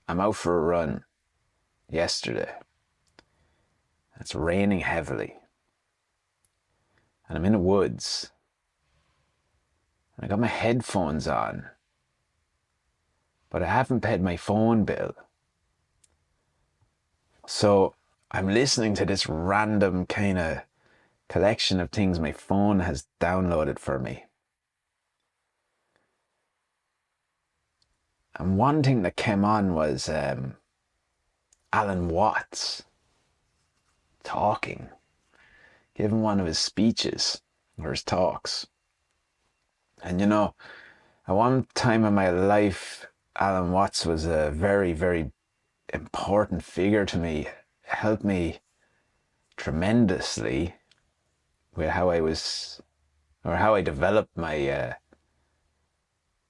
I'm out for a run yesterday. It's raining heavily. And I'm in the woods. And I got my headphones on. But I haven't paid my phone bill. So I'm listening to this random kind of collection of things my phone has downloaded for me. And one thing that came on was Alan Watts talking, giving one of his speeches or his talks. And at one time in my life, Alan Watts was a very, very important figure to me, helped me tremendously with how I developed my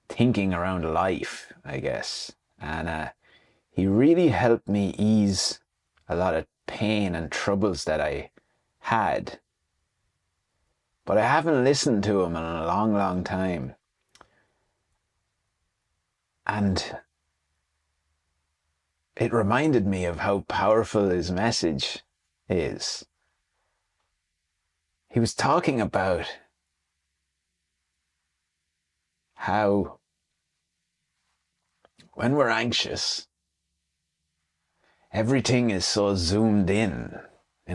thinking around life, I guess. And he really helped me ease a lot of pain and troubles that I had. But I haven't listened to him in a long, long time. And it reminded me of how powerful his message is. He was talking about how when we're anxious, everything is so zoomed in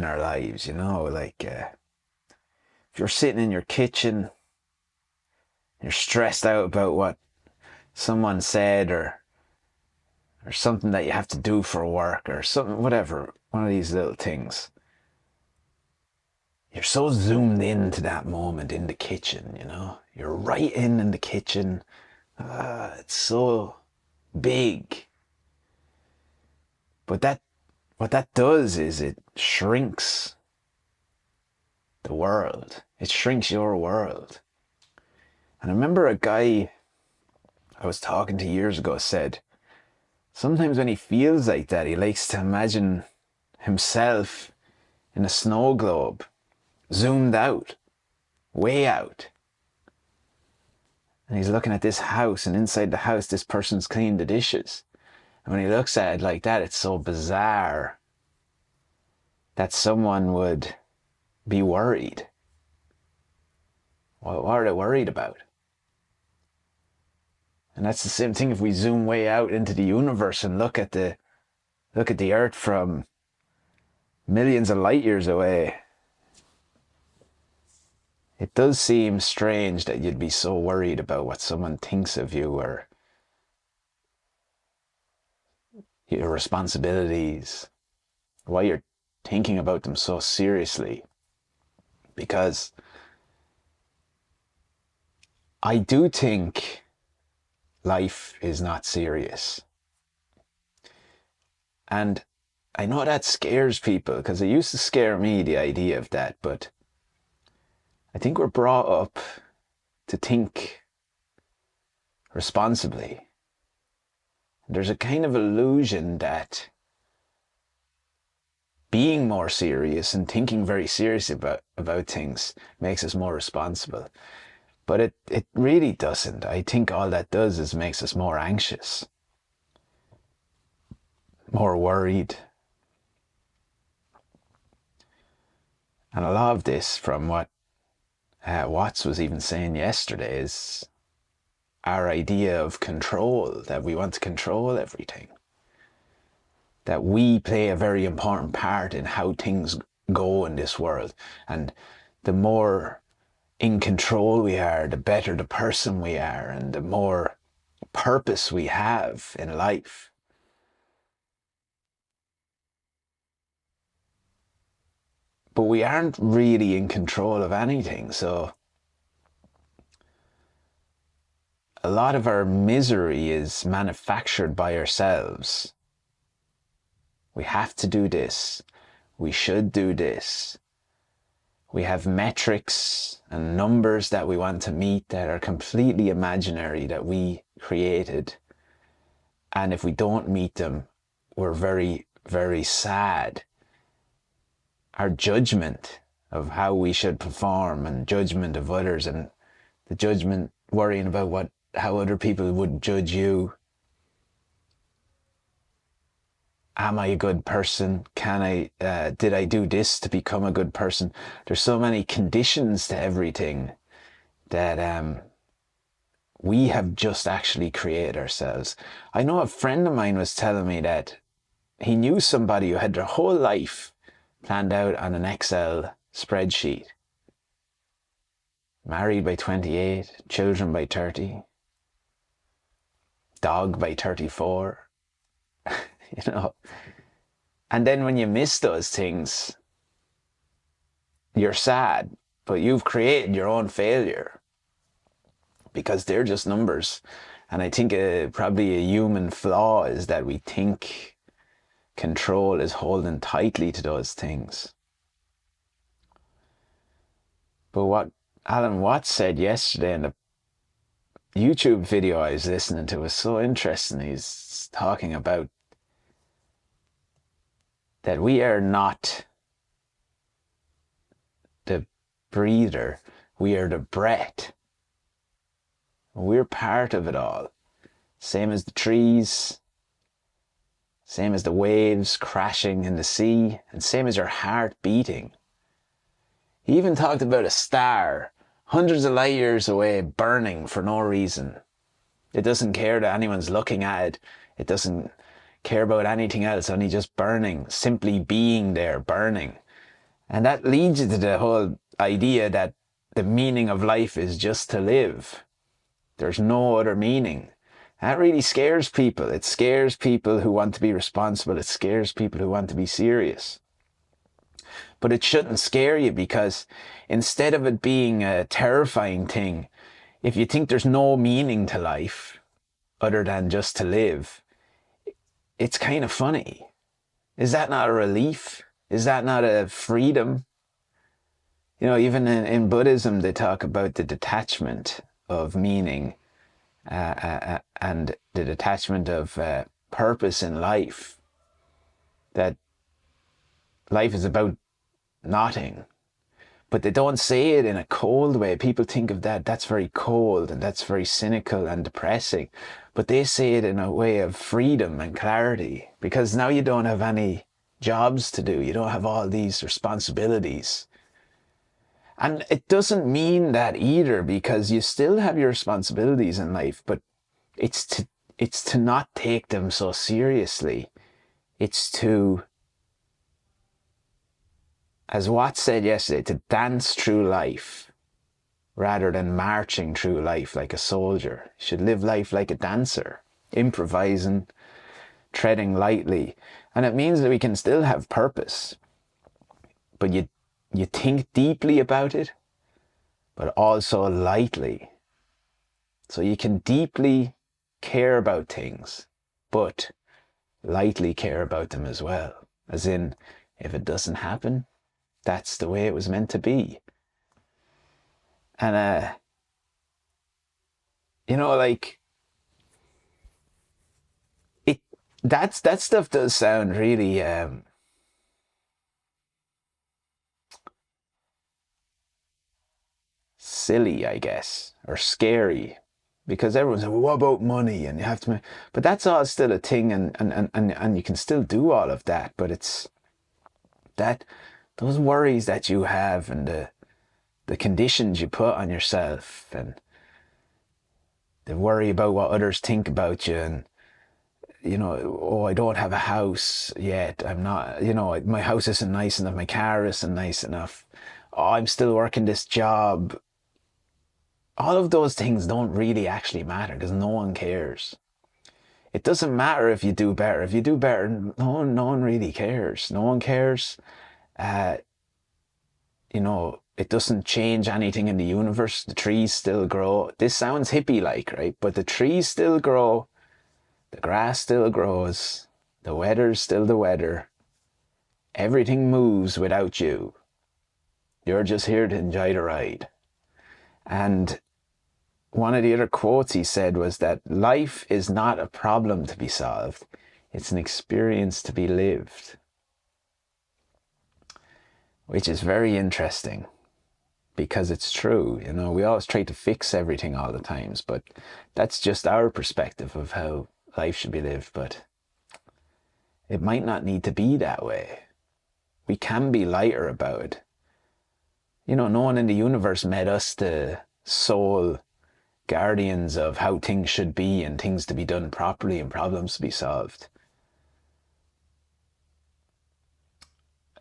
our lives, if you're sitting in your kitchen, you're stressed out about what someone said or something that you have to do for work or something, whatever, one of these little things. You're so zoomed into that moment in the kitchen, You're right in the kitchen. It's so big. But what that does is it shrinks the world. It shrinks your world. And I remember a guy I was talking to years ago said, sometimes when he feels like that, he likes to imagine himself in a snow globe, zoomed out, way out. And he's looking at this house, and inside the house, this person's cleaned the dishes. And when he looks at it like that, it's so bizarre that someone would be worried. What are they worried about? And that's the same thing if we zoom way out into the universe and look at the Earth from millions of light years away. It does seem strange that you'd be so worried about what someone thinks of you or your responsibilities, why you're thinking about them so seriously. Because I do think life is not serious. And I know that scares people, because it used to scare me, the idea of that, but I think we're brought up to think responsibly. There's a kind of illusion that being more serious and thinking very seriously about things makes us more responsible. But it really doesn't. I think all that does is makes us more anxious, more worried. And a lot of this, from what Watts was even saying yesterday, is our idea of control, that we want to control everything. That we play a very important part in how things go in this world. And the more in control we are, the better the person we are, and the more purpose we have in life. But we aren't really in control of anything, so a lot of our misery is manufactured by ourselves. We have to do this. We should do this. We have metrics and numbers that we want to meet that are completely imaginary, that we created. And if we don't meet them, we're very, very sad. Our judgment of how we should perform, and judgment of others, and the judgment, worrying about how other people would judge you, am I a good person? Did I do this to become a good person? There's so many conditions to everything that we have just actually created ourselves. I know a friend of mine was telling me that he knew somebody who had their whole life planned out on an Excel spreadsheet. Married by 28, children by 30, dog by 34, you know. And then when you miss those things, you're sad, but you've created your own failure because they're just numbers. And I think probably a human flaw is that we think control is holding tightly to those things. But what Alan Watts said yesterday in the YouTube video I was listening to was so interesting. He's talking about that we are not the breather, we are the breath. We're part of it all. Same as the trees, same as the waves crashing in the sea, and same as your heart beating. He even talked about a star hundreds of light years away burning for no reason. It doesn't care that anyone's looking at it. It doesn't care about anything else, only just burning, simply being there, burning. And that leads you to the whole idea that the meaning of life is just to live. There's no other meaning. That really scares people. It scares people who want to be responsible. It scares people who want to be serious. But it shouldn't scare you, because instead of it being a terrifying thing, if you think there's no meaning to life other than just to live, it's kind of funny. Is that not a relief? Is that not a freedom? You know, even in Buddhism, they talk about the detachment of meaning and the detachment of purpose in life. That life is about nothing. But they don't say it in a cold way. People think of that. That's very cold and that's very cynical and depressing. But they say it in a way of freedom and clarity, because now you don't have any jobs to do. You don't have all these responsibilities. And it doesn't mean that either, because you still have your responsibilities in life, but it's to not take them so seriously. It's to, as Watts said yesterday, to dance through life rather than marching through life like a soldier. You should live life like a dancer, improvising, treading lightly. And it means that we can still have purpose, but you think deeply about it, but also lightly. So you can deeply care about things, but lightly care about them as well. As in, if it doesn't happen, that's the way it was meant to be. And, you know, like, that stuff does sound really, silly, I guess, or scary, because everyone's like, well, what about money? And you have to, but that's all still a thing, and you can still do all of that, but it's that, those worries that you have and the conditions you put on yourself, and the worry about what others think about you, and you know, oh, I don't have a house yet, I'm not, you know, my house isn't nice enough, my car isn't nice enough, oh, I'm still working this job. All of those things don't really actually matter, because no one cares. It doesn't matter if you do better. If you do better, no one really cares. No one cares. You know, it doesn't change anything in the universe. The trees still grow. This sounds hippie-like, right? But the trees still grow. The grass still grows. The weather's still the weather. Everything moves without you. You're just here to enjoy the ride. And one of the other quotes he said was that life is not a problem to be solved. It's an experience to be lived. Which is very interesting, because it's true. You know, we always try to fix everything all the times, but that's just our perspective of how life should be lived. But It might not need to be that way. We can be lighter about it. You know, no one in the universe made us the sole guardians of how things should be and things to be done properly and problems to be solved.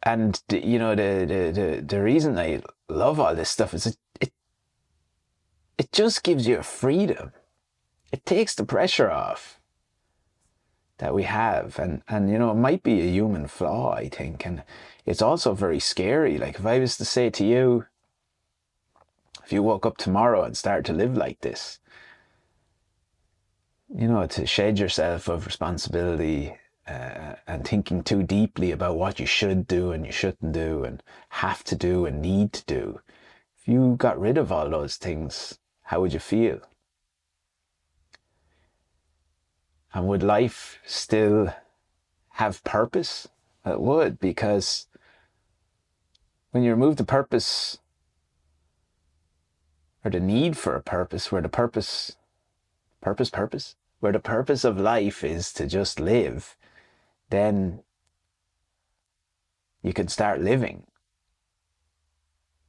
And you know, the reason I love all this stuff is it just gives you a freedom. It takes the pressure off that we have, and you know, it might be a human flaw, I think, and it's also very scary. Like, if I was to say to you, if you woke up tomorrow and started to live like this, you know, to shed yourself of responsibility, and thinking too deeply about what you should do and you shouldn't do and have to do and need to do. If you got rid of all those things, how would you feel? And would life still have purpose? It would, because when you remove the purpose or the need for a purpose, where the purpose where the purpose of life is to just live, then you can start living.